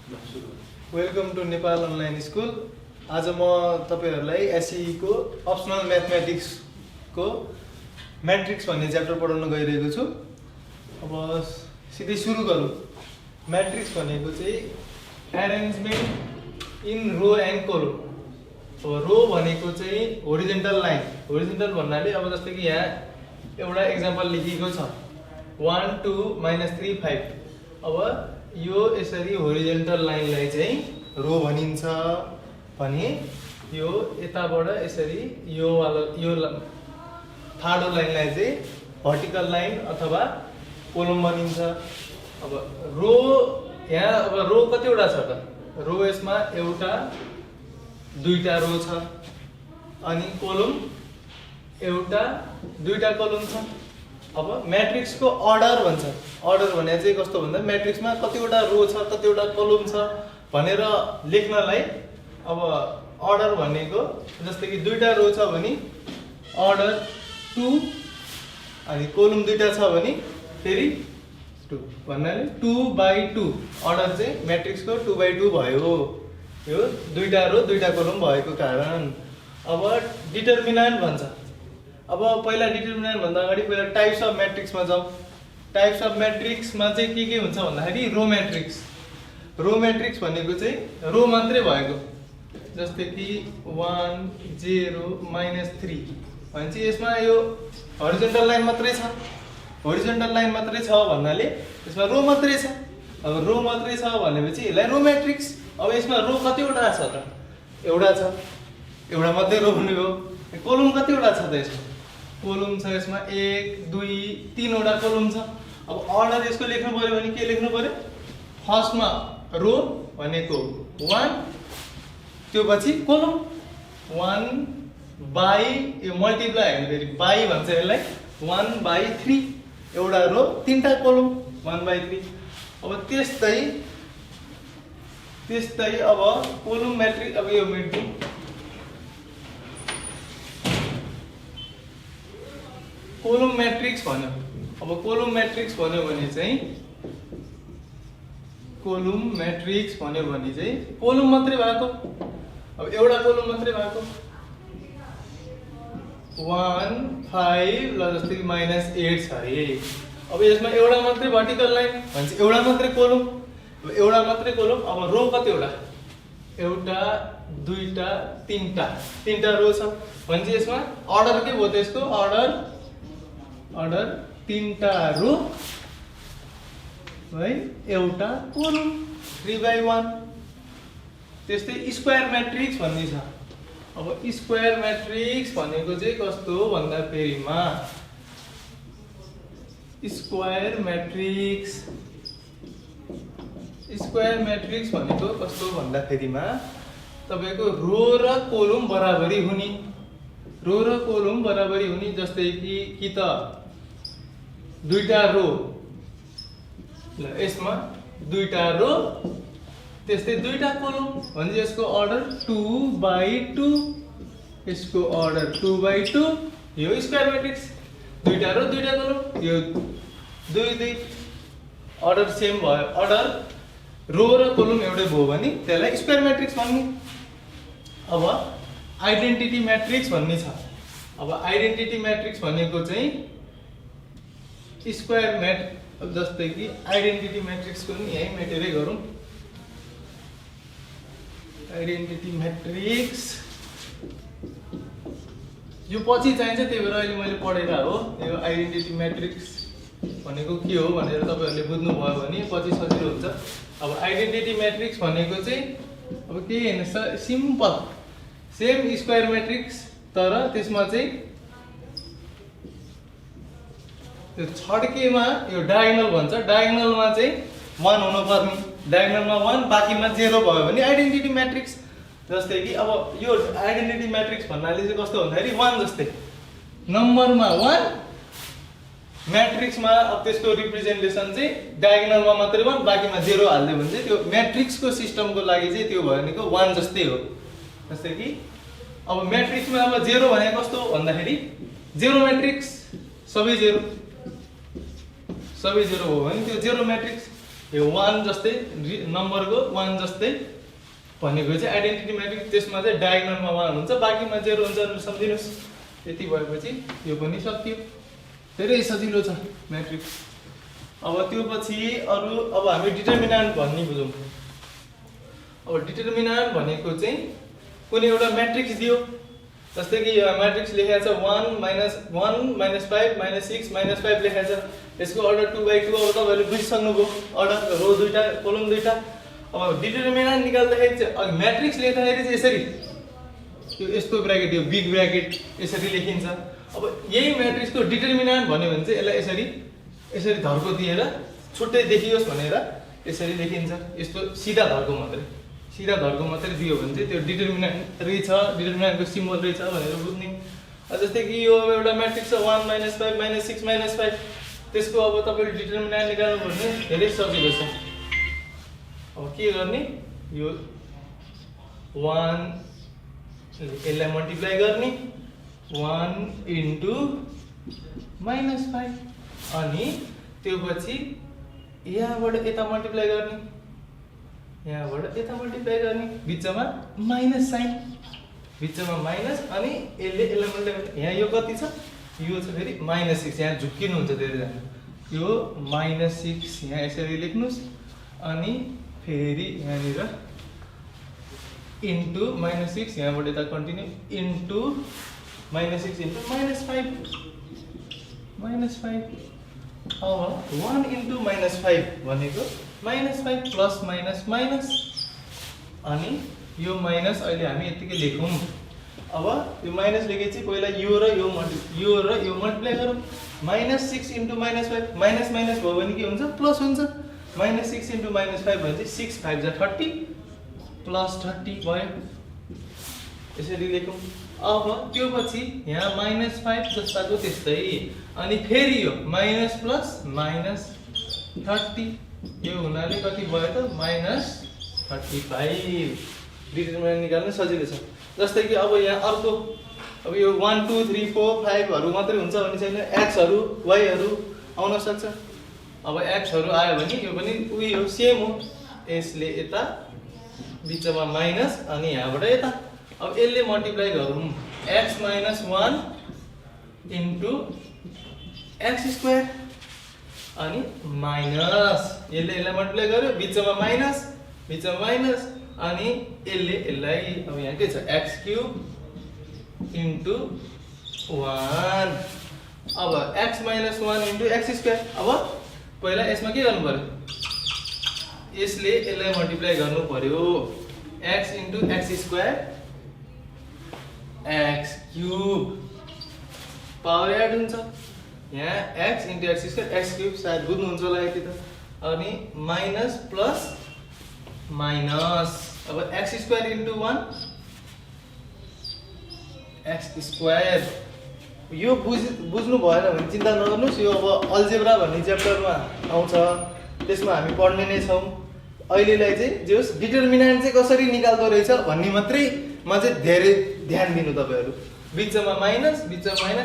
Welcome to Nepal online school. आज म तपाईहरुलाई एसई को अप्सनल म्याथमेटिक्स को मैट्रिक्स भन्ने च्याप्टर पढाउन गइरहेको छु। अब सिधै सुरु गरौँ। मैट्रिक्स भनेको चाहिँ अरेन्जमेन्ट इन रो एन्ड कलम। अब रो भनेको चाहिँ होरिजेन्टल लाइन। होरिजेन्टल भन्नाले अब जस्तै कि यहाँ एउटा एक्जाम्पल लेखिएको छ 1 2 -3 5। अब यो यसरी होरिजेन्टल लाइनलाई चाहिँ रो भनिन्छ भने यो यताबाट यसरी यो वाला यो थाडो लाइनलाई चाहिँ भर्टिकल लाइन अथवा कोलम भनिन्छ। अब रो यहाँ अब रो कतिवटा छ त? रो यसमा एउटा दुईटा रो छ अनि कोलम एउटा दुईटा कोलम छ। अब मैट्रिक्स को अर्डर भन्छ। अर्डर भने चाहिँ कस्तो भन्दा मैट्रिक्स में कतिवटा रो छ कतिवटा कोलम छ भनेर लेख्नलाई अब अर्डर भनेको जस्तै कि दुईटा रो छ भने अर्डर 2 अनि कोलम दुईटा छ भने फेरि 2 भन्नाले 2/2 अर्डर चाहिँ मैट्रिक्स को 2/2 भयो। यो दुईटा रो दुईटा कोलम भएको कारण। अब डिटरमिनेन्ट भन्छ। अब पहिला डिटरमिनेन्ट भन्दा अगाडि पहिला टाइप्स अफ मैट्रिक्स में जाउँ। टाइप्स अफ मैट्रिक्स में चाहिँ के हुन्छ भन्दाखेरि रो मैट्रिक्स। रो मैट्रिक्स भनेको चाहिँ रो मात्रै भएको जस्तै कि 1 0 -3 भन्छ। यसमा यो हरिजोन्टल लाइन मात्रै छ। हरिजोन्टल लाइन मात्रै छ भन्नाले यसमा रो मात्रै छ। अब रो मात्रै छ भनेपछि यसलाई रो मैट्रिक्स। अब यसमा रो कतिवटा छ त? एउटा छ। एउटा मात्रै रो हुने हो। कोलम कतिवटा छ त यसमा? कोलम छ यसमा 1 2 3 वटा कोलम छ। अब अर्डर यसको लेख्नु पर्यो भने के लेख्नु पर्यो? फर्स्टमा रो भनेको 1 त्यो पछि कोलम 1 बाइ यो मल्टिप्लाई हैन फेरि बाइ भन्छ यसलाई 1/3 एउटा रो तीनटा कोलम 1/3। अब त्यस्तै अब कोलम मैट्रिक्स। अब यो मेट्रिक्स कोलम मैट्रिक्स भन्यो। अब कोलम मैट्रिक्स भन्यो भने चाहिँ कोलम मैट्रिक्स भन्यो भने चाहिँ कोलम मात्रै भएको। अब एउटा कोलम मात्रै भएको 1 5 ल जस्तै कि -8 छ अरे। अब यसमा एउटा मात्रै भर्टिकल लाइन भन्छ एउटा मात्रै कोलम। अब एउटा मात्रै कोलम। अब रो कतिवटा? एउटा दुईटा तीनटा रो छ भन्छ। यसमा अर्डर के भयो त? यसको अर्डर तीनटा रो है एउटा कोलम 3/1। त्यस्तै स्क्वायर मैट्रिक्स भन्ने छ। अब स्क्वायर मैट्रिक्स भनेको चाहिँ कस्तो हो भन्दा फेरिमा स्क्वायर मैट्रिक्स भनेको कस्तो भन्दा फेरिमा तपाईको रो र कोलम बराबरी हुने। रो र कोलम बराबरी हुने जस्तै कि त दुईटा रो ल यसमा दुईटा रो त्यस्तै दुईटा कोलम भने यसको अर्डर 2/2 यसको अर्डर 2/2। यो स्क्वायर मैट्रिक्स। दुईटा रो दुईटा कोलम यो 2 2 अर्डर सेम भयो। अर्डर रो र कोलम एउटै भयो भने त्यसलाई स्क्वायर मैट्रिक्स भन्ने। अब आइडेन्टिटी मैट्रिक्स भन्ने छ। अब आइडेन्टिटी मैट्रिक्स भनेको चाहिँ स्क्वायर जस्तै कि आइडेन्टिटी मैट्रिक्स को नि यही मेटेरै गरौँ। आइडेन्टिटी मैट्रिक्स यो पछि चाहिन्छ त्यही भएर अहिले मैले पढेका हो। यो आइडेन्टिटी मैट्रिक्स भनेको के हो भनेर तपाईहरुले बुझ्नु भयो भने पछि सजिलो हुन्छ। अब आइडेन्टिटी मैट्रिक्स भनेको चाहिँ अब के हैन सिम्पल सेम स्क्वायर मैट्रिक्स तर त्यसमा चाहिँ यो छड्केमा यो डायगोनल भन्छ। डायगोनलमा चाहिँ 1 हुनु पर्ने। डायगोनलमा 1 बाकीमा 0 भयो भने आइडेन्टिटी मैट्रिक्स। जस्तै कि अब यो आइडेन्टिटी मैट्रिक्स भन्नाले चाहिँ कस्तो भन्दाखेरि 1 जस्तै नम्बरमा 1 मैट्रिक्समा अब त्यसको रिप्रेजेन्टेसन चाहिँ डायगोनलमा मात्रै 1 बाकीमा 0 हाल्दै भने चाहिँ त्यो मैट्रिक्सको सिस्टमको लागि चाहिँ त्यो भनेको 1 जस्तै हो। जस्तै कि अब मैट्रिक्समा अब 0 भनेको कस्तो भन्दाखेरि 0 मैट्रिक्स सबै 0 हो भने त्यो 0 मैट्रिक्स। यो 1 जस्तै नम्बरको 1 जस्तै भनेको चाहिँ आइडेन्टिटी म्याट्रिक्स। त्यसमा चाहिँ डायगोनलमा 1 हुन्छ, बाँकीमा 0 हुन्छ भनेर सम्झिनुहोस्। यति भएपछि यो पनि सकियो। धेरै सजिलो छ म्याट्रिक्स। अब त्यो पछि अरु अब हामी डिटरमिनेन्ट भन्ने बुझौँ। अब डिटरमिनेन्ट भनेको चाहिँ कुनै एउटा म्याट्रिक्स दियो, जस्तै कि यो म्याट्रिक्स लेखेको छ 1 - 1 - 5 - 6 - 5 लेखेको छ। यसको अर्डर 2/2। अब तपाईहरुले बुझिसक्नुभयो, अर्डर रो दुईटा कोलम दुईटा। अब डिटरमिनेन्ट निकाल्दाखेरि चाहिँ अघि म्याट्रिक्स लेख्दाखेरि चाहिँ यसरी यो यस्तो ब्र्याकेट, यो बिग ब्र्याकेट यसरी लेखिन्छ। अब यही म्याट्रिक्सको डिटरमिनेन्ट भन्यो भने चाहिँ यसलाई यसरी यसरी धर्को दिएर छुट्टै देखियोस् भनेर यसरी लेखिन्छ। यस्तो सिधा धर्को मात्रै दियो भने चाहिँ त्यो डिटरमिनेन्ट रहेछ, डिटरमिनेन्टको सिम्बल रहेछ भनेर बुझ्ने। जस्तै कि यो एउटा म्याट्रिक्स छ 1 - 5 - 6 - 5, त्यसको अब तपाईले डिटरमिनेन्ट निकाल्नु भने धेरै सजिलो छ। अब के गर्ने, यो 1 यसलाई मल्टिप्लाई गर्ने 1 इन्टु -5 अनि त्यो पछि यहाँबाट यता मल्टिप्लाई गर्ने, यहाँबाट यता मल्टिप्लाई गर्ने, बिचमा माइनस साइन, बिचमा माइनस अनि यसलाई मल्टिप्लाई गर्ने। यहाँ यो कति छ, यो छ फेरि -6। यहाँ झुक्किनु हुन्छ धेरैजना। यो -6 यहाँ यसरी लेख्नुस् अनि फेरि यहाँनिर इन्टु -6, यहाँबाट यता कन्टिन्यू इन्टु -6 इन्टु -5 अब 1 इन्टु -5 भनेको -5 प्लस माइनस माइनस अनि यो माइनस अहिले हामी यतिकै लेखौँ। अब यो माइनस लेखेपछि पहिला यो र यो मल्टिप्लाई गरौँ। -6 इन्टु -5 माइनस माइनस भयो भने के हुन्छ, प्लस हुन्छ। -6 इन्टु -5 भने चाहिँ 6 5 जा 30 प्लस 30 भयो, यसरी लेखौँ। अब त्यो पछि यहाँ -5 जस्ताको त्यस्तै अनि फेरि यो माइनस प्लस माइनस 30, यो हुनाले कति भयो त -35। डिटरमिनेन्ट निकाल्न सजिलो छ। जस्तै कि अब यहाँ अर्को अब यो 1 2 3 4 5 हरू मात्रै हुन्छ भने छैन, x हरू y हरू आउन सक्छ। अब x हरू आयो भने यो पनि उही हो, सेम हो। यसले यता बिचमा माइनस अनि यहाँबाट यता। अब यसले मल्टिप्लाई गरौँ x - 1 इन्टु x स्क्वायर अनि माइनस यसले मल्टिप्लाई गर्यो, बिचमा माइनस अनि यसलाई अब यहाँ के छ x³ इन्टु 1। अब x - 1 इन्टु x स्क्वायर। अब पहिला यसमा के गर्नु पर्यो, यसलाई मल्टिप्लाई गर्नु पर्यो, x into x square x³ power add हुन्छ। यहाँ x into x square x³ सायद बुझ्नुहुन्छ होला यति त। अनि माइनस प्लस माइनस अब x square into 1 x square. यो बुझ्नु भएन भने चिन्ता नगर्नुस्, यो अब अल्जेब्रा भन्ने च्याप्टरमा आउँछ, त्यसमा हामी पढ्ने नै छौँ। अहिलेलाई चाहिँ जोस् डिटरमिनेन्ट चाहिँ कसरी निकाल्दो रहेछ भन्ने मात्रै मा चाहिँ धेरै ध्यान दिनु तपाईहरु। बिचमा माइनस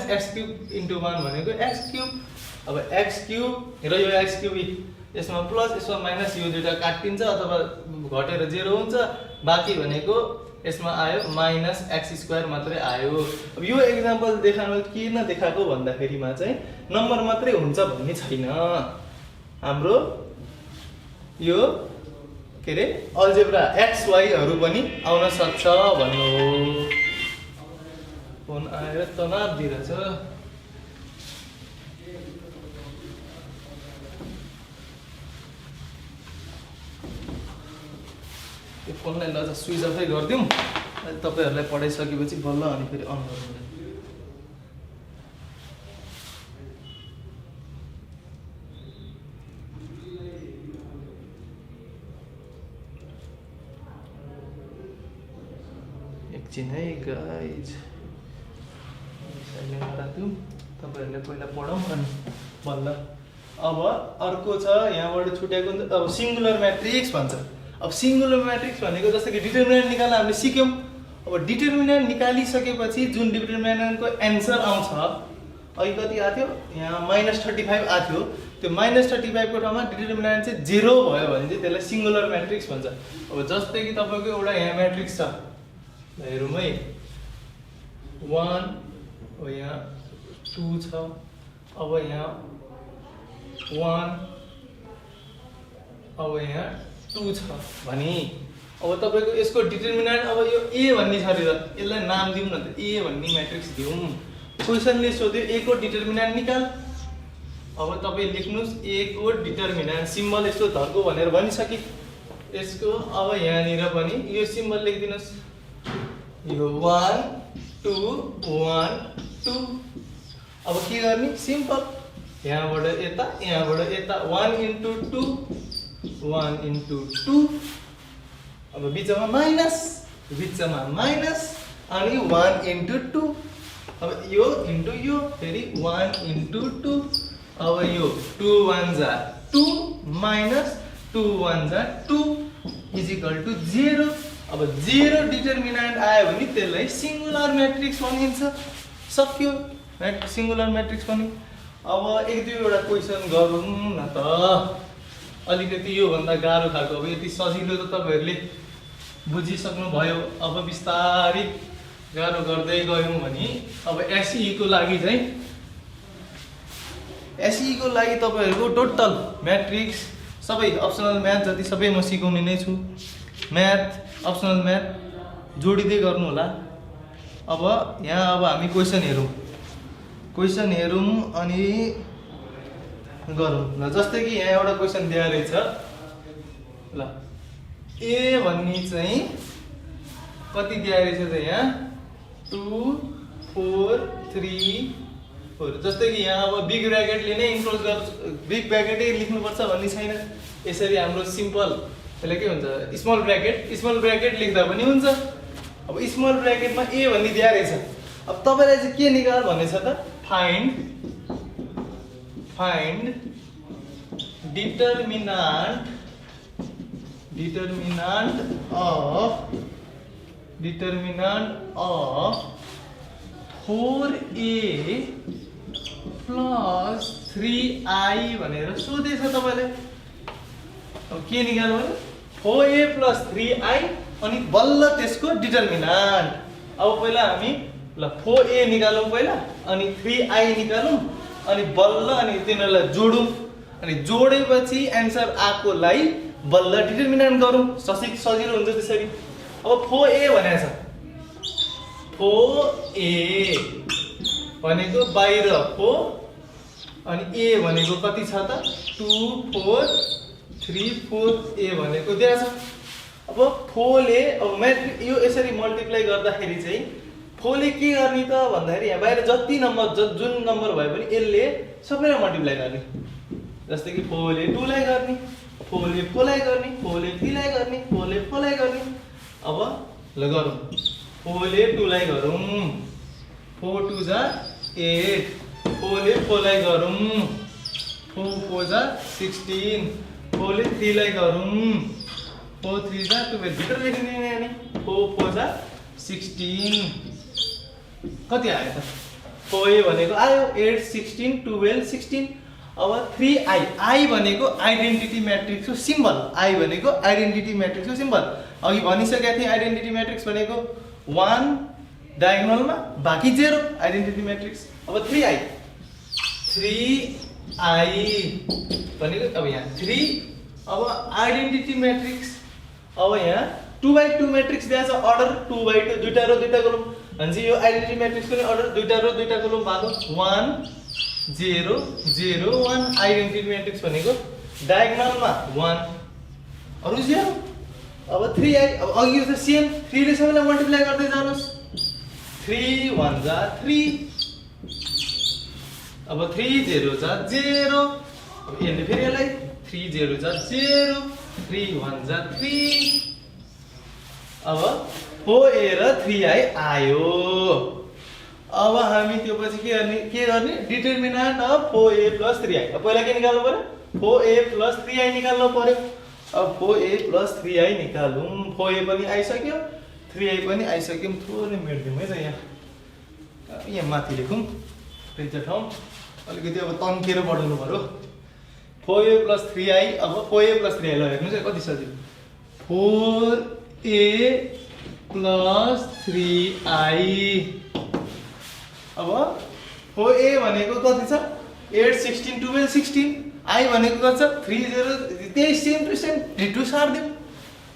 x³ इन्टु 1 भनेको x³। अब x³ र यो x³ यसमा प्लस यसमा माइनस, यो दुईटा काटिन्छ अथवा घटेर 0 हुन्छ। बाँकी भनेको यसमा आयो -x² मात्रै आयो। अब यो एक्जाम्पल देखाउन किन देखाएको भन्दाखेरिमा चाहिँ नम्बर मात्रै हुन्छ भन्ने छैन, हाम्रो यो के रे अल्जेब्रा x y हरू पनि आउन सक्छ भन्नु हो। फोन आएर तनाव दिइरहेछ। यो फोनलाई ल स्विच अफै गरिदिउँ, अहिले तपाईहरुलाई पढाइसकेपछि बल्ल अनि फेरि अन गरौँ। एकछिन है गाइज, साइलेन्ट राख्दिउँ, तपाईहरुले पहिला पढौँ अनि बल्ल। अब अर्को छ यहाँबाट छुट्याएको, अब सिंगुलर म्याट्रिक्स भन्छ। अब सिंगुलर म्याट्रिक्स भनेको जस्तै कि डिटरमिनेन्ट निकाल्न हामीले सिक्यौं। अब डिटरमिनेन्ट निकालिसकेपछि जुन डिटरमिनेन्टको एन्सर आउँछ अघि कति आएको थियो यहाँ -35 आएको थियो त्यो -35 को ठाउँमा डिटर्मिनेन्ट चाहिँ 0 भयो भने चाहिँ त्यसलाई सिंगुलर म्याट्रिक्स भन्छ अब जस्तै कि तपाईको एउटा यहाँ म्याट्रिक्स छ हेरौँ है 1 अब यहाँ 2 छ अब यहाँ 1 अब यहाँ 2 छ भने अब तपाईको यसको डिटर्मिनेन्ट अब यो a भन्ने छ रे यसलाई नाम दिउँ न त a भन्ने म्याट्रिक्स दिउँ क्वेशनले सोध्यो a को डिटर्मिनेन्ट निकाल अब तपाई लेख्नुस् a को डिटर्मिनेन्ट सिम्बल यस्तो धर्को भनेर भनिसके यसको अब यहाँ निर पनि यो सिम्बल लेखिदिनुस् यो 1 2 1 2 अब के गर्ने सिम्पल यहाँबाट यता 1 into 2 1 into 2 अब बीचमा माइनस अनि 1 into 2 अब यो इन्टु यो फेरि 1 into 2 अब यो 2 1 जा 2 minus 2 1 जा 2 is equal to 0 अब 0 डिटर्मिनेन्ट आयो भने त्यसलाई सिंगुलर म्याट्रिक्स भनिन्छ सक्यो सिंगुलर म्याट्रिक्स पनि अब एक दुईवटा क्वेशन गरौँ न त अलिकति यो भन्दा गाह्रो खालको अब यति सजिलो त तपाईहरुले बुझिसक्नु भयो अब बिस्तारै गाह्रो गर्दै गयौं भने अब एसई को लागि चाहिँ एसई को लागि तपाईहरुको टोटल म्याट्रिक्स सबै अप्सनल म्याथ जति सबै म सिकाउने नै छु म्याथ अप्सनल म्याथ जोडिदै गर्नु होला अब यहाँ अब हामी क्वेशन हेरौं अनि गरौँ ल जस्तै कि यहाँ एउटा क्वेशन दिया रहेछ ल a भन्ने चाहिँ कति दिया रहेछ त यहाँ 2 4 3 4 जस्तै कि यहाँ अब बिग ब्र्याकेटले नै इन्क्लोज गर्छ बिग ब्र्याकेटै लेख्नु पर्छ भन्ने छैन यसरी हाम्रो सिम्पल त्यसले के हुन्छ स्मल ब्र्याकेट लेख्दा पनि हुन्छ अब स्मल ब्र्याकेटमा a भन्ने दिया रहेछ अब तपाईलाई चाहिँ के निकाल भनेछ त find determinant of 4a plus 3i भनेर सोधेछ तपाईले अब के निकाल्नु भने 4a plus 3i अनि बल्ल त्यसको डिटर्मिनेन्ट अब पहिला हामी ल 4a निकालौं पहिला अनि 3i निकालौं अनि बल्ल अनि तिनीहरुलाई जोडौं अनि जोडेपछि आन्सर आकोलाई बल्ल डिटर्मिनेन्ट गरौँ सजिलो हुन्छ त्यसरी अब 4a भनेछ 4a भनेको बाहिर 4 अनि a भनेको कति छ त 2 4 3 4 a भनेको दिया छ अब 4 ले अब म्याट्रिक्स यो यसरी मल्टिप्लाई गर्दाखेरि चाहिँ 4 ले के गर्ने त भन्दाखेरि यहाँ बाहिर जति नम्बर जुन नम्बर भए पनि यसले सबैलाई मल्टिप्लाई गर्ने जस्तै कि 4 ले 2 लाई गर्ने 4 ले 4 लाई गर्ने 4 ले 3 लाई गर्ने 4 ले 4 लाई गर्ने अब ल गरौँ 4 ले 2 लाई गरौँ 4 2 जा 8 4 ले 4 लाई गरौँ 4 4 जा 16 4 ले 3 लाई गरौँ 4 3 जा 12 भित्र लेखिदिने नि 4 4 जा 16 कति आयो त 4a भनेको आयो 8 16 12 16 अब 3i भनेको आइडेन्टिटी म्याट्रिक्सको सिम्बल i भनेको आइडेन्टिटी म्याट्रिक्सको सिम्बल अघि भनिसकेको थिए आइडेन्टिटी म्याट्रिक्स भनेको 1 डायगोनलमा बाकी 0 आइडेन्टिटी म्याट्रिक्स अब 3i भनेको अब यहाँ 3 अब आइडेन्टिटी म्याट्रिक्स अब यहाँ 2x2 म्याट्रिक्स दिएको छ अर्डर 2x2 दुईटा रो दुईटा कलम भन्छ यो आइडेन्टिटी म्याट्रिक्सको नि अर्डर दुईटा रो दुईटा कलम भागो 1 0 0 1 आइडेन्टिटी म्याट्रिक्स भनेको डायगोनलमा 1 अरु 0 अब 3i अब अघि त सेम 3 ले सबैलाई मल्टिप्लाई गर्दै जानुस् 3 1 जा 3 अब 3 0 जा 0 अब यसले फेरि यसलाई 3 0 जा 0 3 1 जा 3 अब 4a र 3i आयो अब हामी त्यो पछि के गर्ने determinant of 4a plus 3i अब पहिला के निकाल्नु पर्यो 4a plus 3i निकाल्नु पर्यो अब 4a plus 3i निकालौं 4a पनि आइसक्यो 3i पनि आइसक्यो थोरै मेट्दिउँ है त यहाँ माथि लेखौं रिक्त ठाउँ अलिकति अब तन्केर बढाउनु पर्यो 4a + 3i अब 4a + 3i ल हेर्नुस् है कति सजिलो 4a + 3i अब 4a भनेको कति छ 8 16 12 16 i भनेको कति छ 30 त्यही सेम टु सेम डिटो सार्दिउँ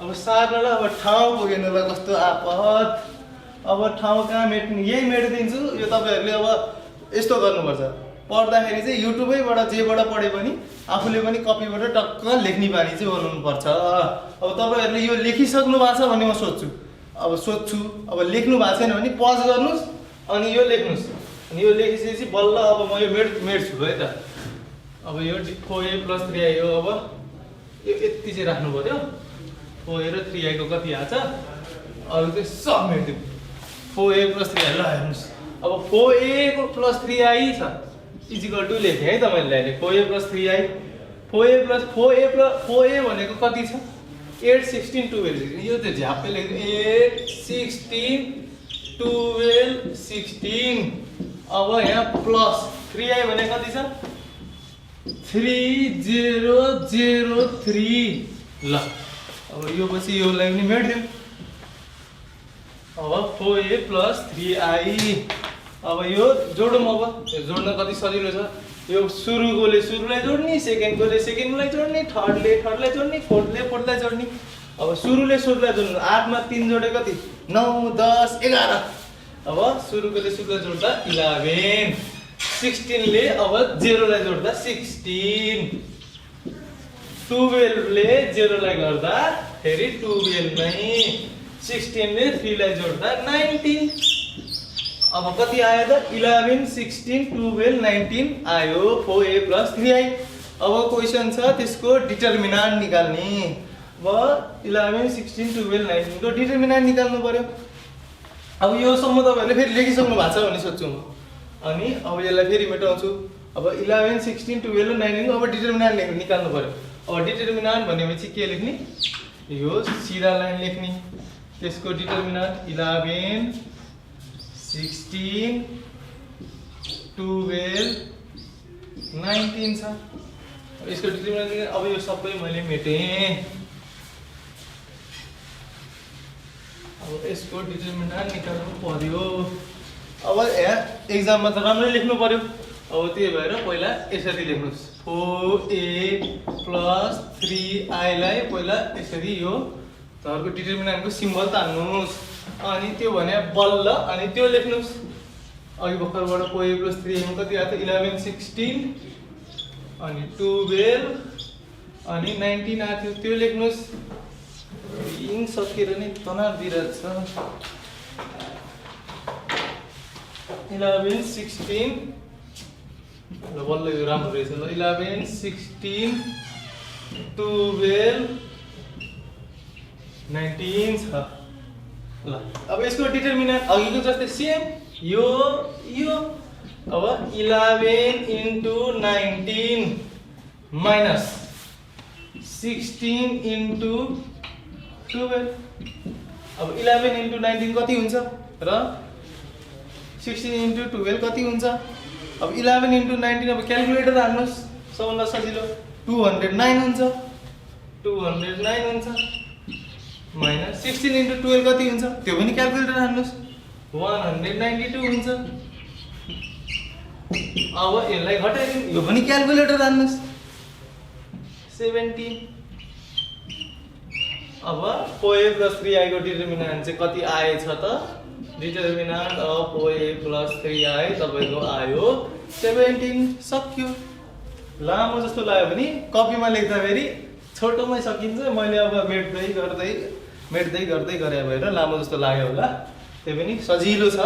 अब सार्नलाई अब ठाउँ पुगेनलाई कस्तो आपत अब ठाउँ कहाँ मेट्ने यही मेटिदिन्छु यो तपाईँहरूले अब यस्तो गर्नुपर्छ पढ्दाखेरि चाहिँ युट्युबैबाट जेबाट पढे पनि आफूले पनि कपीबाट टक्क लेख्ने बानी चाहिँ बनाउनुपर्छ अब तपाईँहरूले यो लेखिसक्नु भएको छ भने म सोध्छु अब लेख्नु भएको छैन भने पज गर्नुहोस् अनि यो लेख्नुहोस् अनि यो लेखिसकेपछि बल्ल अब म यो मेट्छु है त अब यो 4a + 3i हो अब यो यति चाहिँ राख्नु पर्यो 4a र 3i को कति आछ अरु चाहिँ सब मेट्दिउँ 4a + 3i ल हेर्नुहोस् अब 4a + 3i छ इक्वल टु लेखेँ है त मैले अहिले 4a + 3i 4a भनेको कति छ 8 16 12 यो चाहिँ झ्याप्पै लेख्नु 8 16 12 16 अब यहाँ प्लस 3i भने कति छ 3003 ल अब यो पछि योलाई पनि मेट्दिउँ अब 4a + 3i अब यो जोडौँ अब जोड्न कति सजिलो छ यो सुरुकोले सुरुलाई जोड्ने सेकेन्डकोले सेकेन्डलाई जोड्ने थर्डलाई जोड्ने फोर्थलाई जोड्ने अब सुरुले सुरुलाई जोड्नु 8 मा 3 जोडे कति 9 10 11 अब सुरुकोले सुरुलाई जोड्दा 11 16 ले अब 0 लाई जोड्दा 16 12 ले 0 लाई गर्दा फेरि 12 नै 16 ले 3 लाई जोड्दा 19 अब कति आयो त 11 16 12 19 आयो 4a + 3i अब क्वेशन छ त्यसको डिटर्मिनेन्ट निकाल्ने अब 11 16 12 19 को डिटर्मिनेन्ट निकाल्नु पर्यो अब यो सम्म तपाईहरुले फेरि लेखिसक्नु भएको छ भने सोध्छु म अनि अब यसलाई फेरि मेटाउँछु अब 11 16 12 19 को अब डिटर्मिनेन्ट निकाल्नु पर्यो अब डिटर्मिनेन्ट भनेपछि के लेख्ने यो सिधा लाइन लेख्ने त्यसको डिटर्मिनेन्ट 11 16 12 19 छ यसको डिटर्मिनेन्ट अब यो सबै मैले मेटेँ अब यसको डिटर्मिनेन्ट निकाल्नु पर्यो अब एक्जाममा त राम्रै लेख्नु पर्यो अब त्यही भएर पहिला यसरी लेख्नुस् 4a + 3i लाई पहिला यसरी यो तपाईहरुको डिटर्मिनेन्टको सिम्बल तान्नुस् अनि त्यो भने बल्ल अनि त्यो लेख्नुस् अघि भर्खरबाट 4a + 3i मा कति आयो त 11 16 अनि 12 अनि 19 आयो थियो त्यो लेख्नुस् इन सकेर नै तनाव दिइरहेछ 11 16 ल बल्ल यो राम्रो रहेछ ल 11 16 12 19 छ ल अब यसको डिटर्मिनेन्ट अघिको जस्तै सेम यो अब 11 * 19 माइनस 16 * 12 अब 11 * 19 कति हुन्छ र 16 * 12 कति हुन्छ अब 11 * 19 अब क्याल्कुलेटर हाल्नुस् सबभन्दा सजिलो 209 हुन्छ 209 हुन्छ माइनस 16 * 12 कति हुन्छ त्यो पनि क्याल्कुलेटर हाल्नुस् 192 हुन्छ अब यसलाई घटाइदिउँ यो पनि क्याल्कुलेटर हाल्नुस् 70 अब 4a + 3i को डिटर्मिनेन्ट चाहिँ कति आएछ त डिटर्मिनेन्ट अफ 4a + 3i तपाईको आयो 17 सक्यो लामो जस्तो लाग्यो भने कपीमा लेख्दा फेरि छोटोमै सकिन्छ मैले अब मेट्दै गर्दै गरे भएर लामो जस्तो लाग्यो होला त्यही पनि सजिलो छ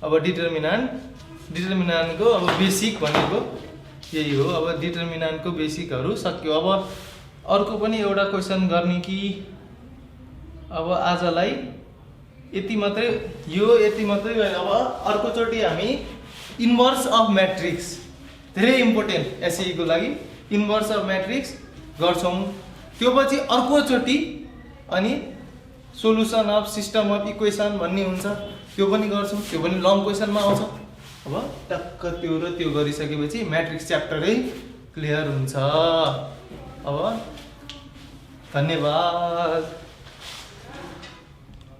अब डिटर्मिनेन्टको अब बेसिक भनेको यही हो अब डिटर्मिनेन्टको बेसिकहरु सक्यो अब अर्को पनि एउटा क्वेशन गर्ने कि अब आजलाई यति मात्रै भयो अब अर्को चोटी हामी इन्भर्स अफ म्याट्रिक्स धेरै इम्पोर्टेन्ट एसई को लागि इन्भर्स अफ म्याट्रिक्स गर्छौं त्यो पछि अर्को चोटी अनि solution of system of equation भन्ने हुन्छ त्यो पनि गर्छौं त्यो पनि लङ क्वेशनमा आउँछ अब टक्क त्यो र त्यो गरिसकेपछि म्याट्रिक्स च्याप्टरै क्लियर हुन्छ। अब धन्यवाद।